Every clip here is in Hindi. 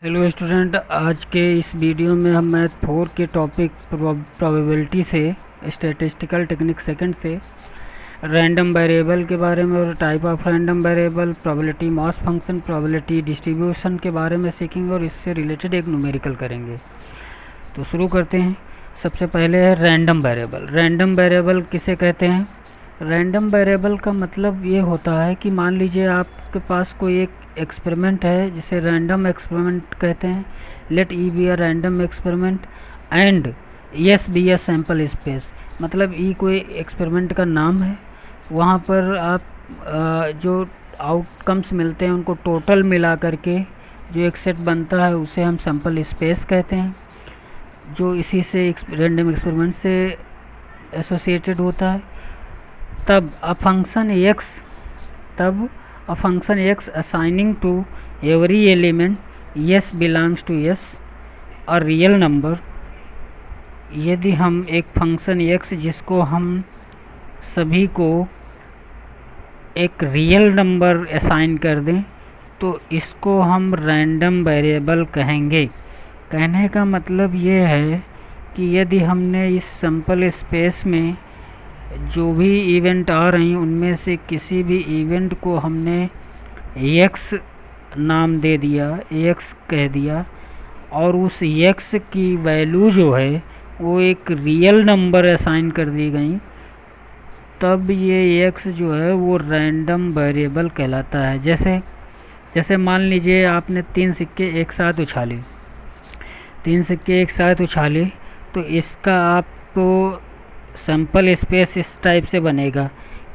हेलो स्टूडेंट, आज के इस वीडियो में हम मैथ 4 के टॉपिक प्रोबेबिलिटी से स्टैटिस्टिकल टेक्निक सेकंड से रैंडम वेरिएबल के बारे में और type of random variable, probability mass function, probability distribution के बारे में सीखेंगे और इससे रिलेटेड एक न्यूमेरिकल करेंगे। तो शुरू करते हैं। सबसे पहले है रैंडम वेरिएबल। रैंडम वेरिएबल किसे कहते हैं? रैंडम वेरिएबल का मतलब ये होता है कि मान लीजिए आपके पास कोई एक एक्सपेरिमेंट है जिसे रैंडम एक्सपेरिमेंट कहते हैं। Let E be a random experiment and S be a sample space. मतलब ई कोई एक्सपेरिमेंट का नाम है, वहाँ पर आप जो आउटकम्स मिलते हैं उनको टोटल मिला करके जो एक सेट बनता है उसे हम सैम्पल स्पेस कहते हैं, जो इसी से रैंडम एक्सपेरिमेंट से एसोसिएटेड होता है। तब अ function x assigning to every element s belongs to s a real number। यदि हम एक फंक्शन x जिसको हम सभी को एक रियल नंबर असाइन कर दें तो इसको हम रैंडम वेरिएबल कहेंगे। कहने का मतलब ये है कि यदि हमने इस सैम्पल स्पेस में जो भी इवेंट आ रही हैं उनमें से किसी भी इवेंट को हमने x नाम दे दिया, x कह दिया, और उस x की वैल्यू जो है वो एक रियल नंबर असाइन कर दी गई, तब ये x जो है वो रैंडम वेरिएबल कहलाता है। जैसे मान लीजिए आपने 3 सिक्के एक साथ उछाले, तो इसका आपको सैम्पल स्पेस इस टाइप से बनेगा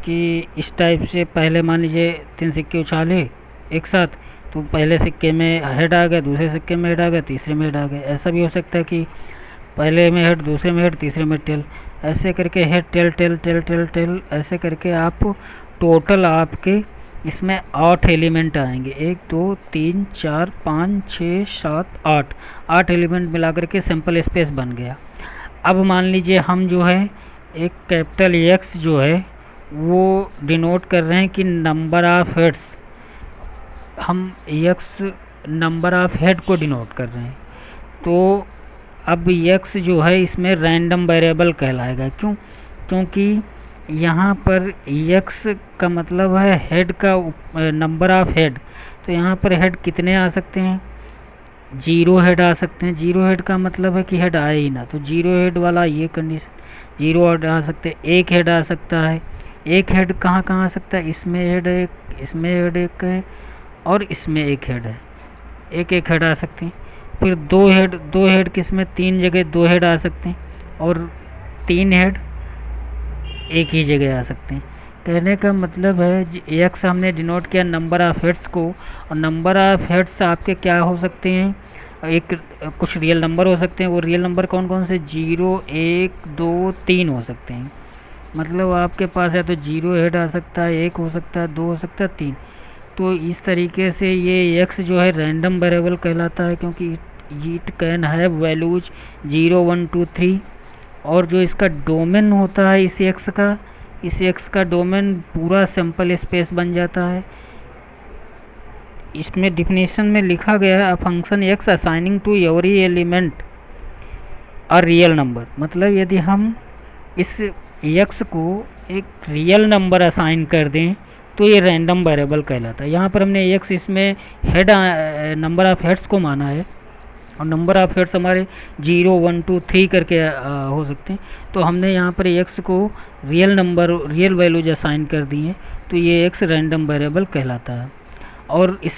कि इस टाइप से पहले मान लीजिए 3 सिक्के उछाले एक साथ, तो पहले सिक्के में हेड आ गया, दूसरे सिक्के में हेड आ गया, तीसरे में हेड आ गया। ऐसा भी हो सकता है कि पहले में हेड, दूसरे में हेड, तीसरे में टेल, ऐसे करके head tail tail tail tail tail, ऐसे करके आप टोटल आपके इसमें 8 एलिमेंट आएंगे। 1 2 3 4 5 6 7 8 एलिमेंट मिला करके सैम्पल स्पेस बन गया। अब मान लीजिए हम जो है एक कैपिटल X जो है वो डिनोट कर रहे हैं कि नंबर ऑफ हेड्स, हम X नंबर ऑफ हेड को डिनोट कर रहे हैं। तो अब X जो है इसमें रैंडम वेरिएबल कहलाएगा। क्योंकि यहाँ पर X का मतलब है हेड का नंबर ऑफ हेड। तो यहाँ पर हेड कितने आ सकते हैं? 0 हेड आ सकते हैं। 0 हेड का मतलब है कि हेड आए ही ना, तो 0 हेड वाला ये कंडीशन, 0 हेड आ सकते हैं। 1 हेड आ सकता है। 1 हेड कहाँ आ सकता है? इसमें हेड एक, इसमें हेड एक है और इसमें एक हेड है, एक हेड आ सकते हैं। फिर 2 हेड किसमें? 3 जगह 2 हेड आ सकते हैं और 3 हेड एक ही जगह आ सकते हैं। कहने का मतलब है x हमने डिनोट किया नंबर ऑफ हेड्स को, और नंबर ऑफ हेड्स आपके क्या हो सकते हैं? एक कुछ रियल नंबर हो सकते हैं। वो रियल नंबर कौन कौन से? 0 1 2 3 हो सकते हैं। मतलब आपके पास है तो 0 हेड आ सकता है, 1 हो सकता है, 2 हो सकता है, 3। तो इस तरीके से ये x जो है रैंडम वेरिएबल कहलाता है, क्योंकि इट कैन हैव वैल्यूज 0 1 2 3। और जो इसका डोमेन होता है इस x का डोमेन पूरा सैम्पल स्पेस बन जाता है। इसमें डिफिनेशन में लिखा गया है a function x assigning to every element a real number. मतलब यदि हम इस x को एक रियल नंबर असाइन कर दें तो ये रैंडम वेरिएबल कहलाता है। यहाँ पर हमने x इसमें हेड नंबर ऑफ हेड्स को माना है, और नंबर ऑफ हेड्स हमारे 0 1 2 3 करके हो सकते हैं। तो हमने यहाँ पर x को रियल वैल्यूज असाइन कर दी हैं, तो ये x रैंडम वेरिएबल कहलाता है। और इस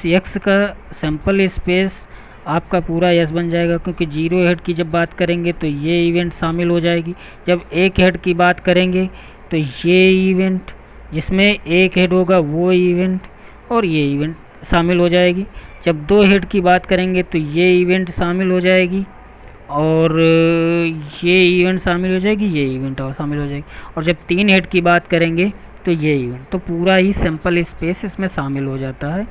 x का सैम्पल स्पेस आपका पूरा S बन जाएगा, क्योंकि 0 हेड की जब बात करेंगे तो ये इवेंट शामिल हो जाएगी। जब 1 हेड की बात करेंगे तो ये इवेंट, जिसमें 1 हेड होगा वो इवेंट और ये इवेंट शामिल हो जाएगी। जब 2 हेड की बात करेंगे तो ये इवेंट शामिल हो जाएगी, और ये इवेंट शामिल हो जाएगी, ये इवेंट और शामिल हो जाएगी। और जब 3 हेड की बात करेंगे तो ये इवेंट, तो पूरा ही सैम्पल स्पेस इसमें शामिल हो जाता है।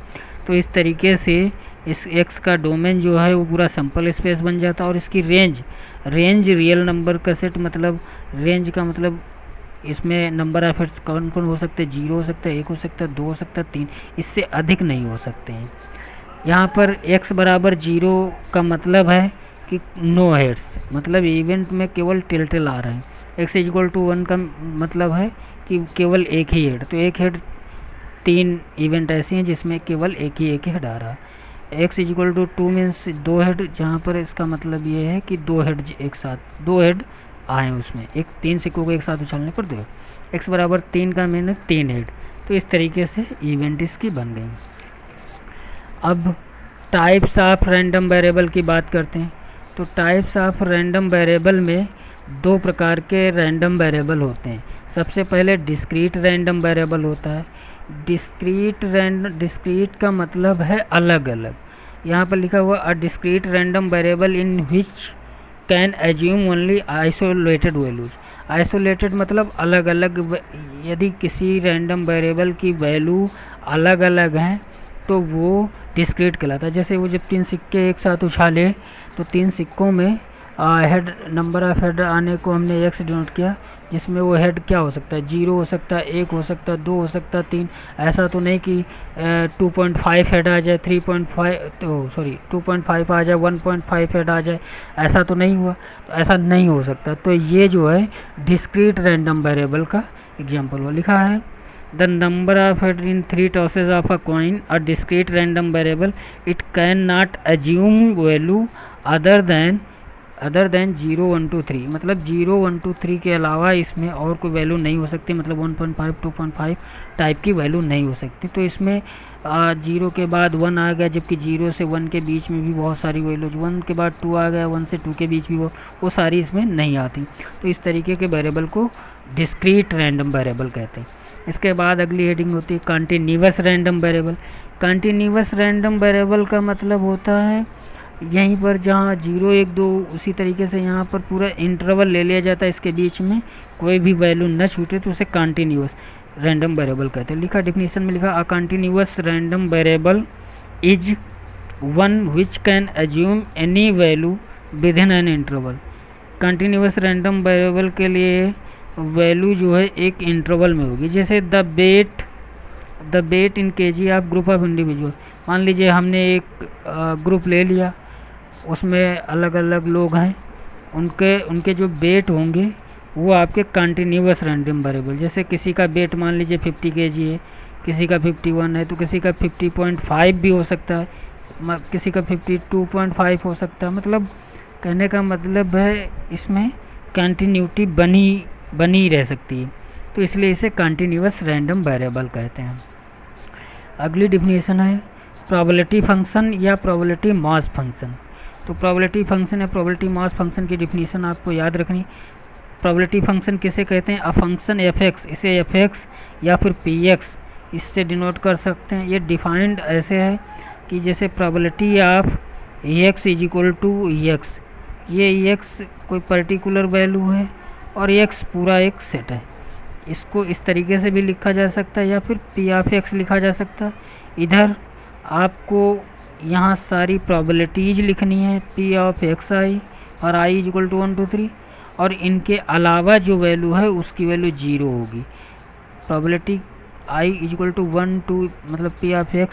तो इस तरीके से इस x का डोमेन जो है वो पूरा सैम्पल स्पेस बन जाता है। और इसकी रेंज रियल नंबर का सेट, मतलब रेंज का मतलब इसमें नंबर ऑफ हेड्स कौन कौन हो सकते हैं? 0 हो सकता है, 1 हो सकता है, 2 हो सकता है, 3, इससे अधिक नहीं हो सकते हैं। यहाँ पर x बराबर 0 का मतलब है कि नो हेड्स, मतलब इवेंट में केवल टिल्टिल आ रहे हैं। x इक्वल टू 1 का मतलब है कि केवल एक ही हेड, तो एक हेड, 3 इवेंट ऐसे हैं जिसमें केवल एक ही हेड आ रहा है। x equal to 2 means 2 head, जहाँ पर इसका मतलब ये है कि 2 हेड एक साथ, 2 हेड आए उसमें, एक 3 सिक्कों को एक साथ उछालने पर 2। x बराबर 3 का मीन 3 हेड। तो इस तरीके से इवेंट इसकी बन गई। अब टाइप्स ऑफ रैंडम वेरिएबल की बात करते हैं। तो टाइप्स ऑफ रैंडम वेरिएबल में 2 प्रकार के रैंडम वेरिएबल होते हैं। सबसे पहले डिस्क्रीट रैंडम वेरिएबल होता है। डिस्क्रीट का मतलब है अलग अलग। यहाँ पर लिखा हुआ a discrete random variable in which can assume only isolated values. Isolated मतलब अलग अलग, यदि किसी रैंडम वेरिएबल की वैल्यू अलग अलग हैं तो वो डिस्क्रीट कहलाता है। जैसे वो जब 3 सिक्के एक साथ उछाले तो 3 सिक्कों में हेड, नंबर ऑफ हेड आने को हमने x डिनोट किया, जिसमें वो हेड क्या हो सकता है, 0 हो सकता है, 1 हो सकता है, 2 हो सकता है, 3। ऐसा तो नहीं कि 2.5 हेड आ जाए, 2.5 आ जाए, 1.5 हेड आ जाए, ऐसा तो नहीं हुआ, तो ऐसा नहीं हो सकता। तो ये जो है डिस्क्रीट रैंडम वेरिएबल का एग्जाम्पल वो लिखा है। The number of head in 3 tosses of a coin, a discrete random variable, it cannot assume value other than 0, 1, 2, 3। मतलब 0, 1, 2, 3 के अलावा इसमें और कोई वैल्यू नहीं हो सकती, मतलब 1.5, 2.5 टाइप की वैल्यू नहीं हो सकती। तो इसमें 0 के बाद 1 आ गया, जबकि 0 से 1 के बीच में भी बहुत सारी वैल्यूज, 1 के बाद 2 आ गया, 1 से 2 के बीच भी वो सारी इसमें नहीं आती। तो इस तरीके के वेरिएबल को डिस्क्रीट रैंडम वेरिएबल कहते हैं। इसके बाद अगली हेडिंग होती है continuous random variable. Continuous random variable का मतलब होता है यहीं पर जहाँ 0, 1, 2, उसी तरीके से यहाँ पर पूरा इंटरवल ले लिया जाता है, इसके बीच में कोई भी वैल्यू न छूटे, तो उसे कंटिन्यूअस रैंडम वेरिएबल कहते हैं। लिखा डेफिनेशन में लिखा, a continuous random variable is one which can assume any value with in an interval. Continuous random variable के लिए वैल्यू जो है एक इंटरवल में होगी। जैसे the weight in KG of group of individual. मान लीजिए हमने एक ग्रुप ले लिया, उसमें अलग अलग लोग हैं, उनके जो वेट होंगे वो आपके कंटिन्यूअस रैंडम वेरिएबल। जैसे किसी का वेट मान लीजिए 50 kg है, किसी का 51 है, तो किसी का 50.5 भी हो सकता है, किसी का 52.5 हो सकता है। मतलब कहने का मतलब है इसमें कंटिन्यूटी बनी रह सकती है, तो इसलिए इसे कंटिन्यूअस रैंडम वेरिएबल कहते हैं। अगली डिफिनेशन है प्रोबेबिलिटी फंक्शन या प्रोबेबिलिटी मास फंक्शन। तो प्रोबेबिलिटी फंक्शन या प्रोबेबिलिटी मास फंक्शन की डिफिनेशन आपको याद रखनी। प्रोबेबिलिटी फंक्शन किसे कहते हैं? अ फंक्शन fx, इसे fx या फिर px इससे डिनोट कर सकते हैं। ये डिफाइंड ऐसे है कि जैसे probability of ex is equal to ex, ये ex कोई पर्टिकुलर वैल्यू है और x पूरा एक सेट है। इसको इस तरीके से भी लिखा जा सकता है या फिर p ऑफ x लिखा जा सकता है। इधर आपको यहाँ सारी प्रोबेबिलिटीज़ लिखनी है, p ऑफ x i और i इज इक्वल टू 1, 2, 3, और इनके अलावा जो वैल्यू है उसकी वैल्यू 0 होगी। Probability i is equal to 1, 2 मतलब p ऑफ x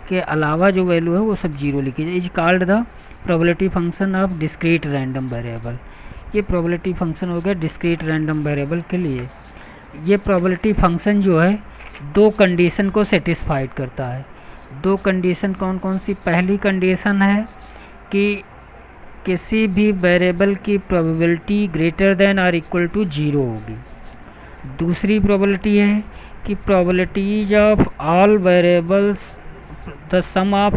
के अलावा जो वैल्यू है वो सब 0 लिखी जाए। Is called the probability function of discrete random variable. ये प्रोबेबिलिटी फंक्शन हो गया डिस्क्रीट रैंडम वेरिएबल के लिए। ये प्रोबेबिलिटी फंक्शन जो है 2 कंडीशन को सेटिस्फाइड करता है। 2 कंडीशन कौन कौन सी? पहली कंडीशन है कि किसी भी वेरिएबल की प्रोबेबिलिटी ग्रेटर देन और इक्वल टू 0 होगी। दूसरी प्रोबेबिलिटी है कि probabilities of all variables, the sum of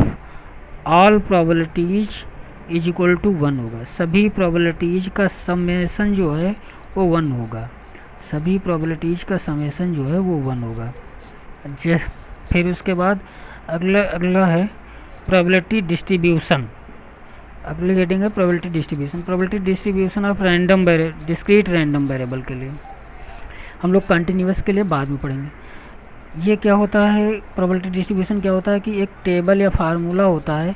all probabilities is equal to 1 होगा। सभी प्रोबेबिलिटीज का समेशन जो है वो 1 होगा। सभी प्रोबेबिलिटीज का समेशन जो है वो 1 होगा। फिर उसके बाद अगला है प्रोबेबिलिटी डिस्ट्रीब्यूशन। अगली हेडिंग है probability distribution. Probability distribution of discrete random variable के लिए हम लोग कंटिन्यूअस के लिए बाद में पढ़ेंगे। ये क्या होता है? प्रोबेबिलिटी डिस्ट्रीब्यूशन क्या होता है कि एक टेबल या फार्मूला होता है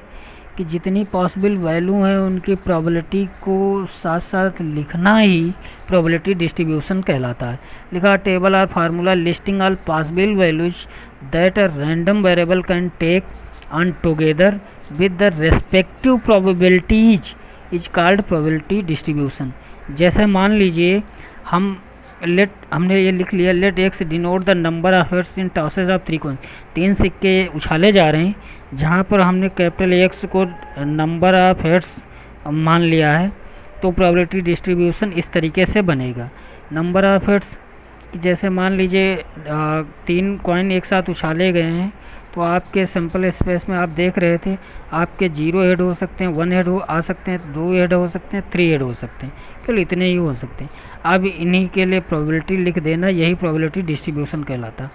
कि जितनी पॉसिबल वैल्यू हैं उनकी प्रोबेबिलिटी को साथ साथ लिखना ही प्रोबेबिलिटी डिस्ट्रीब्यूशन कहलाता है। लिखा टेबल और formula listing all possible values that a random variable can take and together with the respective probabilities is called probability distribution। जैसे मान लीजिए हमने ये लिख लिया, let X denote the number of heads in tosses of 3 coin. 3 सिक्के उछाले जा रहे हैं, जहाँ पर हमने कैपिटल एक्स को नंबर ऑफ हेड्स मान लिया है, तो प्रोबेबिलिटी डिस्ट्रीब्यूशन इस तरीके से बनेगा। नंबर ऑफ हेड्स, जैसे मान लीजिए 3 कॉइन एक साथ उछाले गए हैं, तो आपके सिंपल स्पेस में आप देख रहे थे आपके 0 हेड हो सकते हैं, 1 हेड आ सकते हैं, 2 हेड हो सकते हैं, 3 हेड हो सकते हैं, केवल इतने ही हो सकते हैं। अब इन्हीं के लिए प्रोबेबिलिटी लिख देना, यही प्रोबेबिलिटी डिस्ट्रीब्यूशन कहलाता।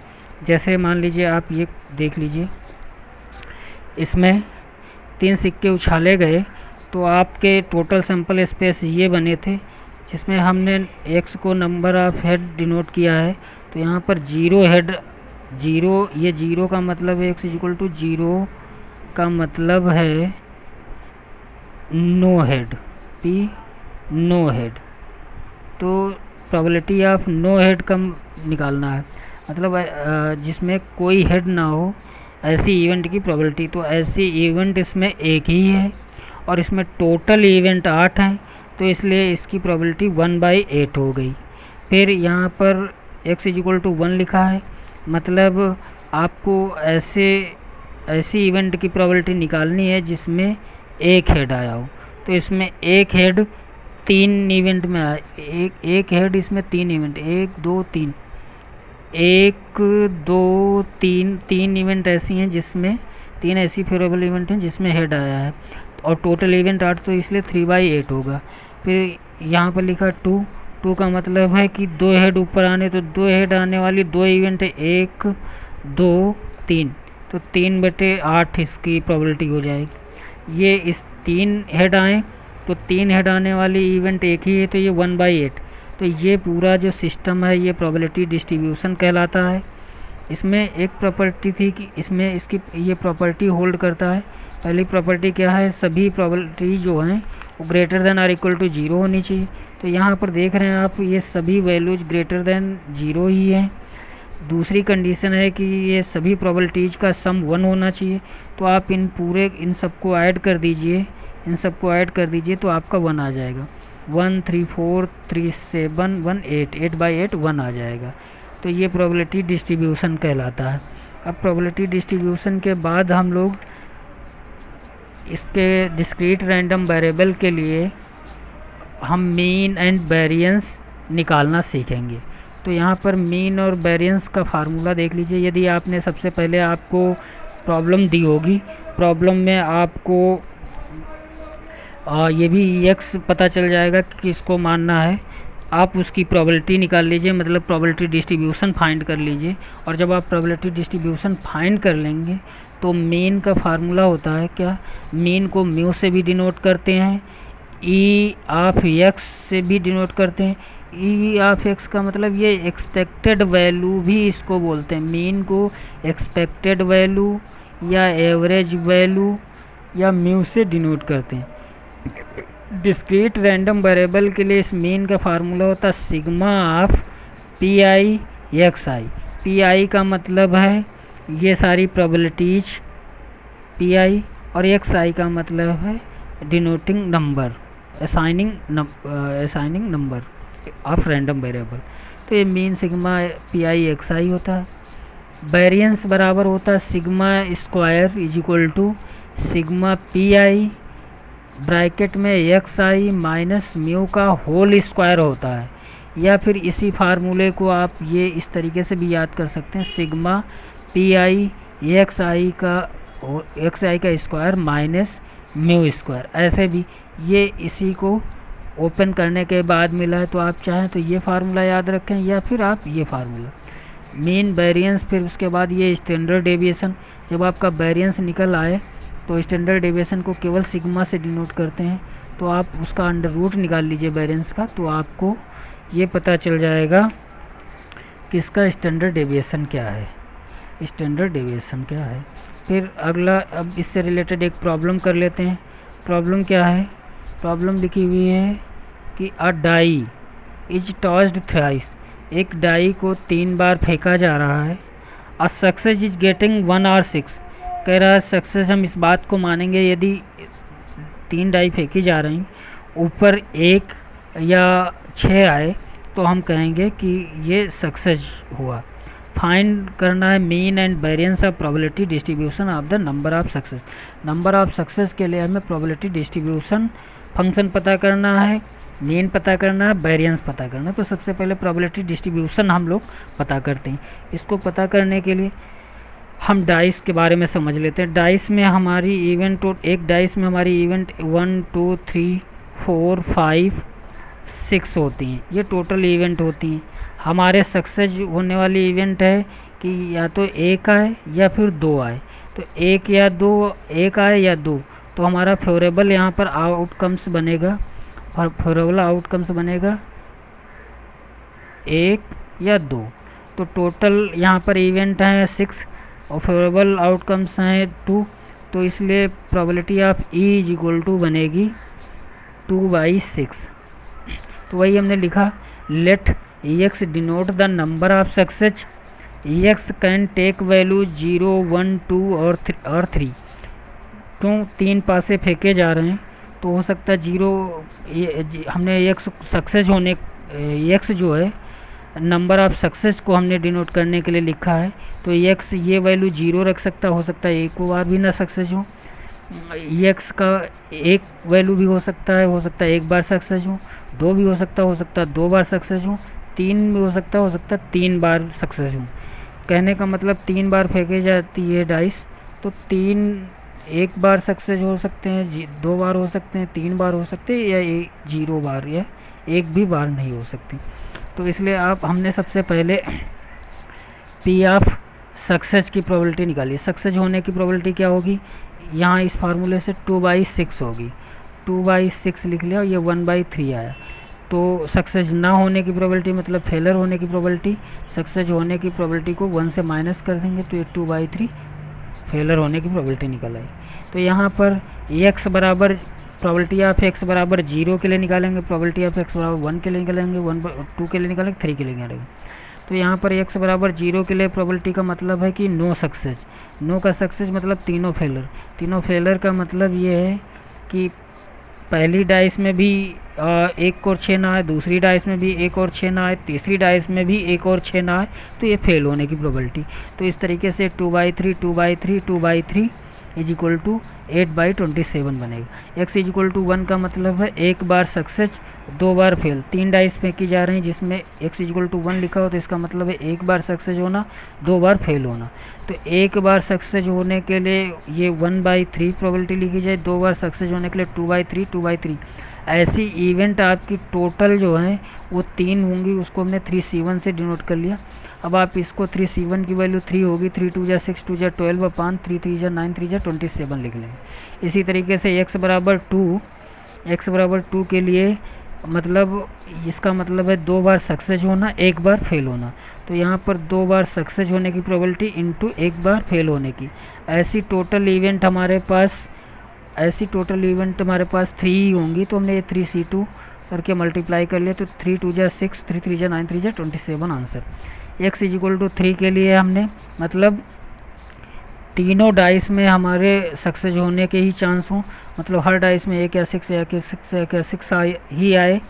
जैसे मान लीजिए आप ये देख लीजिए, इसमें 3 सिक्के उछाले गए, तो आपके टोटल सैंपल स्पेस ये बने थे, जिसमें हमने एक्स को नंबर ऑफ हेड डिनोट किया है। तो यहाँ पर 0 हेड, 0, ये 0 का मतलब है एक्स इक्वल टू 0 का मतलब है no head, P no head. तो प्रोबेबिलिटी ऑफ नो हेड का निकालना है, मतलब जिसमें कोई हेड ना हो ऐसी इवेंट की प्रोबेबिलिटी। तो ऐसी इवेंट इसमें एक ही है और इसमें टोटल इवेंट 8 हैं, तो इसलिए इसकी प्रोबेबिलिटी 1/8 हो गई। फिर यहाँ पर x इक्वल टू 1 लिखा है, मतलब आपको ऐसी इवेंट की प्रोबेबिलिटी निकालनी है जिसमें एक हेड आया हो। तो इसमें एक हेड 3 इवेंट में आया, एक हेड इसमें 3 इवेंट, 1 2 3, 1 2 3, 3 इवेंट ऐसी हैं जिसमें 3 ऐसी फेवरेबल इवेंट हैं जिसमें हेड आया है, और टोटल इवेंट 8, तो इसलिए 3/8 होगा। फिर यहाँ पर लिखा 2 का मतलब है कि 2 हेड ऊपर आने, तो 2 हेड आने वाली 2 इवेंट है, 1 2 3, तो 3/8 इसकी प्रोबेबिलिटी हो जाएगी। ये इस 3 हेड आए, तो 3 हेड आने वाली इवेंट एक ही है, तो ये 1/8। तो ये पूरा जो सिस्टम है ये प्रोबेबिलिटी डिस्ट्रीब्यूशन कहलाता है। इसमें एक प्रॉपर्टी थी कि इसमें इसकी ये प्रॉपर्टी होल्ड करता है। पहली प्रॉपर्टी क्या है, सभी प्रोबेबिलिटी जो हैं वो greater than or equal to 0 होनी चाहिए। तो यहाँ पर देख रहे हैं आप, ये सभी वैल्यूज ग्रेटर देन 0 ही हैं। दूसरी कंडीशन है कि ये सभी प्रोबेबिलिटीज़ का सम 1 होना चाहिए। तो आप इन सबको ऐड कर दीजिए, तो आपका 1 आ जाएगा। 1 3 4 3 7 1 8, 8/8 1 आ जाएगा। तो ये प्रोबेबिलिटी डिस्ट्रीब्यूशन कहलाता है। अब प्रोबेबिलिटी डिस्ट्रीब्यूशन के बाद हम लोग इसके डिस्क्रीट रैंडम वेरिएबल के लिए हम मीन एंड वेरिएंस निकालना सीखेंगे। तो यहाँ पर मीन और वेरिएंस का फार्मूला देख लीजिए। यदि आपने सबसे पहले आपको प्रॉब्लम दी होगी, प्रॉब्लम में आपको ये भी एक्स पता चल जाएगा कि किसको मानना है। आप उसकी प्रोबेबिलिटी निकाल लीजिए, मतलब प्रोबेबिलिटी डिस्ट्रीब्यूशन फाइंड कर लीजिए। और जब आप प्रोबेबिलिटी डिस्ट्रीब्यूशन फाइंड कर लेंगे तो मीन का फार्मूला होता है क्या, मीन को म्यू से भी डिनोट करते हैं, ई ऑफ एक्स से भी डिनोट करते हैं। ई ऑफ एक्स का मतलब ये एक्सपेक्टेड वैल्यू भी इसको बोलते हैं। मीन को एक्सपेक्टेड वैल्यू या एवरेज वैल्यू या म्यू से डिनोट करते हैं। डिस्क्रीट रैंडम वेरिएबल के लिए इस मीन का फार्मूला होता है sigma of P I X I. P I का मतलब है ये सारी प्रोबेबिलिटीज पी आई, और एक्स आई का मतलब है denoting number, assigning number of random variable. तो ये mean sigma P I X I होता है। वेरिएंस बराबर होता है sigma square is equal to sigma P I bracket में एक्स आई माइनस म्यू का होल स्क्वायर होता है। या फिर इसी फार्मूले को आप ये इस तरीके से भी याद कर सकते हैं, सिग्मा पी आई एक्स आई का स्क्वायर माइनस म्यू स्क्वायर। ऐसे भी ये इसी को ओपन करने के बाद मिला है, तो आप चाहें तो ये फार्मूला याद रखें या फिर आप ये फार्मूला मीन वेरिएंस। फिर उसके बाद ये स्टैंडर्ड डेविएशन। जब आपका वेरिएंस निकल आए तो स्टैंडर्ड डेविएशन को केवल सिग्मा से डिनोट करते हैं। तो आप उसका अंडर रूट निकाल लीजिए वेरिएंस का, तो आपको ये पता चल जाएगा कि इसका स्टैंडर्ड डेविएशन क्या है। फिर अगला, अब इससे रिलेटेड एक प्रॉब्लम कर लेते हैं। प्रॉब्लम क्या है, प्रॉब्लम लिखी हुई है कि अ डाई इज टॉस्ड थ्राइस। एक डाई को 3 बार फेंका जा रहा है। अ सक्सेस इज गेटिंग 1 और 6। कह रहा है सक्सेस हम इस बात को मानेंगे यदि 3 डाई फेंकी जा रही, ऊपर 1 या 6 आए तो हम कहेंगे कि ये सक्सेस हुआ। फाइंड करना है mean and variance of probability distribution of the number of success. Number of success के लिए हमें प्रोबेबिलिटी डिस्ट्रीब्यूशन फंक्शन पता करना है, मीन पता करना है, वेरिएंस पता करना है। तो सबसे पहले प्रोबेबिलिटी डिस्ट्रीब्यूशन हम लोग पता करते हैं। इसको पता करने के लिए हम डाइस के बारे में समझ लेते हैं। डाइस में हमारी इवेंट, एक डाइस में हमारी इवेंट 1 2 3 4 5 6 होती हैं, ये टोटल इवेंट होती हैं। हमारे सक्सेस होने वाली इवेंट है कि या तो 1 आए या फिर 2 आए। तो 1 या 2, 1 आए या 2, तो हमारा फेवरेबल यहाँ पर आउटकम्स बनेगा, और फेवरेबल आउटकम्स बनेगा 1 या 2। तो टोटल यहाँ पर इवेंट हैं 6 और फेवरेबल आउटकम्स हैं 2। तो इसलिए probability of E is equal to बनेगी 2/6। तो वही हमने लिखा, let EX denote the number of success. EX can take value 0 1 2 और 3। क्यों 3 पासे फेंके जा रहे हैं तो हो सकता है 0, हमने EX सक्सेस होने, EX जो है नंबर ऑफ सक्सेस को हमने डिनोट करने के लिए लिखा है। तो EX ये वैल्यू 0 रख सकता, हो सकता है एक बार भी ना सक्सेस हो। EX का एक वैल्यू भी हो सकता है एक बार सक्सेस हो, 2 भी हो सकता है 2 बार सक्सेस हो, 3 भी हो सकता है 3 बार सक्सेस हो। कहने का मतलब 3 बार फेंके जाती है डाइस, तो 3 एक बार सक्सेस हो सकते हैं, 2 बार हो सकते हैं, 3 बार हो सकते हैं, या 0 बार या एक भी बार नहीं हो सकती। तो इसलिए हमने सबसे पहले पी ऑफ सक्सेस की प्रोबेबिलिटी निकाली। सक्सेस होने की प्रोबेबिलिटी क्या होगी, यहाँ इस फार्मूले से 2/6 होगी, 2/6 लिख लिया, ये 1/3 आया। तो सक्सेस ना होने की प्रोबेबिलिटी मतलब फेलर होने की प्रोबेबिलिटी, सक्सेस होने की प्रोबेबिलिटी को 1 से माइनस कर देंगे तो ये 2/3 फेलर होने की प्रोबेबिलिटी निकल आई। तो यहाँ पर x बराबर प्रोबेबिलिटी ऑफ x बराबर 0 के लिए निकालेंगे, प्रोबेबिलिटी ऑफ x बराबर 1 के लिए निकालेंगे, 2 के लिए निकालेंगे, 3 के लिए निकालेंगे। तो यहाँ पर x बराबर 0 के लिए प्रोबेबिलिटी का मतलब है कि नो सक्सेस। नो का सक्सेस मतलब तीनों फेलर। तीनों फेलर का मतलब ये है कि पहली डाइस में भी 1 और 6 ना आए, दूसरी डाइस में भी 1 और 6 ना आए, तीसरी डाइस में भी 1 और 6 ना आए, तो ये फेल होने की प्रोबेबिलिटी। तो इस तरीके से 2/3 2/3 2/3 इज इक्वल टू 8/27 बनेगा। x इज इक्वल टू 1 का मतलब है एक बार सक्सेस 2 बार फेल। 3 डाइस फेंकी जा रही हैं जिसमें x इज इक्वल टू 1 लिखा हो, तो इसका मतलब है एक बार सक्सेस होना, 2 बार फेल होना। तो एक बार सक्सेस होने के लिए ये 1/3 प्रोबेबिलिटी लिखी जाए, 2 बार सक्सेस होने के लिए 2/3 2/3। ऐसी इवेंट आपकी टोटल जो है वो 3 होंगी, उसको हमने 3C1 से डिनोट कर लिया। अब आप इसको 3C1 की वैल्यू 3 होगी, 3 2 6 2 12 5 3 3 9 3 27 लिख लेंगे। इसी तरीके से x बराबर 2 के लिए मतलब इसका मतलब है 2 बार सक्सेस होना, 1 बार फेल होना। तो यहाँ पर 2 बार सक्सेस होने की प्रोबेबिलिटी इंटू 1 बार फेल होने की। ऐसी टोटल इवेंट हमारे पास 3 होंगी। तो हमने ये 3C2 करके मल्टीप्लाई कर लिया, तो 3 2 6 3 3 9 3 27 answer. x is equal to 3 के लिए हमने मतलब तीनों डाइस में हमारे सक्सेस होने के ही चांस हों, मतलब हर डाइस में 1 या 6 या 6 ही आए,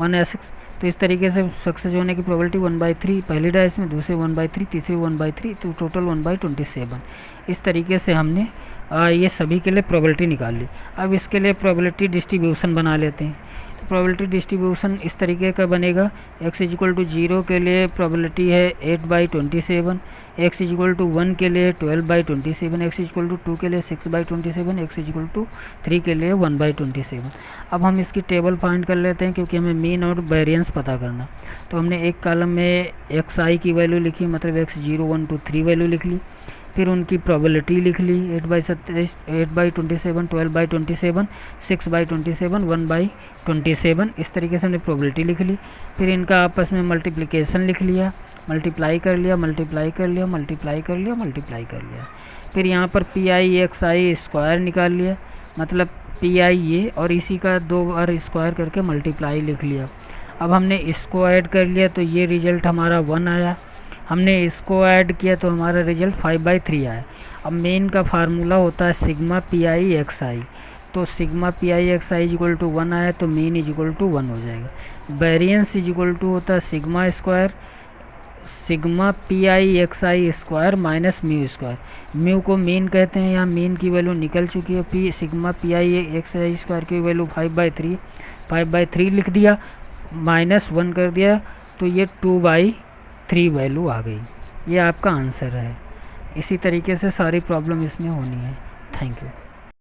1 या 6। तो इस तरीके से सक्सेस होने की प्रोबेबिलिटी 1/3 पहली डाइस में, दूसरे 1/3, तीसरी 1/3, तो टोटल 1/27। इस तरीके से हमने ये सभी के लिए प्रोबेबिलिटी निकाल ली। अब इसके लिए प्रोबेबिलिटी डिस्ट्रीब्यूशन बना लेते हैं। तो प्रोबेबिलिटी डिस्ट्रीब्यूशन इस तरीके का बनेगा, x इज इक्वल टू 0 के लिए प्रोबेबिलिटी है 8/27, x इज इक्वल टू 1 के लिए 12/27, x इज इक्वल टू 2 के लिए 6/27, x इज इक्वल टू 3 के लिए 1/27। अब हम इसकी टेबल फाइंड कर लेते हैं क्योंकि हमें मीन और वेरिएंस पता करना। तो हमने एक कॉलम में xi की वैल्यू लिखी, मतलब x 0 1 2 3 वैल्यू लिख ली, फिर उनकी प्रोबेबिलिटी लिख ली 8/27, 12/27, 6/27, 1/27। इस तरीके से हमने प्रोबेबिलिटी लिख ली। फिर इनका आपस में मल्टीप्लिकेशन लिख लिया, मल्टीप्लाई कर लिया। फिर यहाँ पर PI स्क्वायर निकाल लिया, मतलब PI ये और इसी का 2 बार स्क्वायर करके मल्टीप्लाई लिख लिया। अब हमने इसको ऐड कर लिया तो ये रिजल्ट हमारा 1 आया। हमने इसको ऐड किया तो हमारा रिजल्ट 5/3 आया। अब मेन का फार्मूला होता है sigma P I X I, तो sigma P I X I equal to 1 आया तो मीन इक्वल टू 1 हो जाएगा। वेरिएंस इक्वल टू होता है sigma square sigma P I X I square minus mu square. Mu को मीन कहते हैं, यहाँ मीन की वैल्यू निकल चुकी है। P sigma P I X I square की वैल्यू 5/3 लिख दिया, -1 कर दिया तो ये 2/3 वैल्यू आ गई। ये आपका आंसर है। इसी तरीके से सारी प्रॉब्लम इसमें होनी है। Thank you.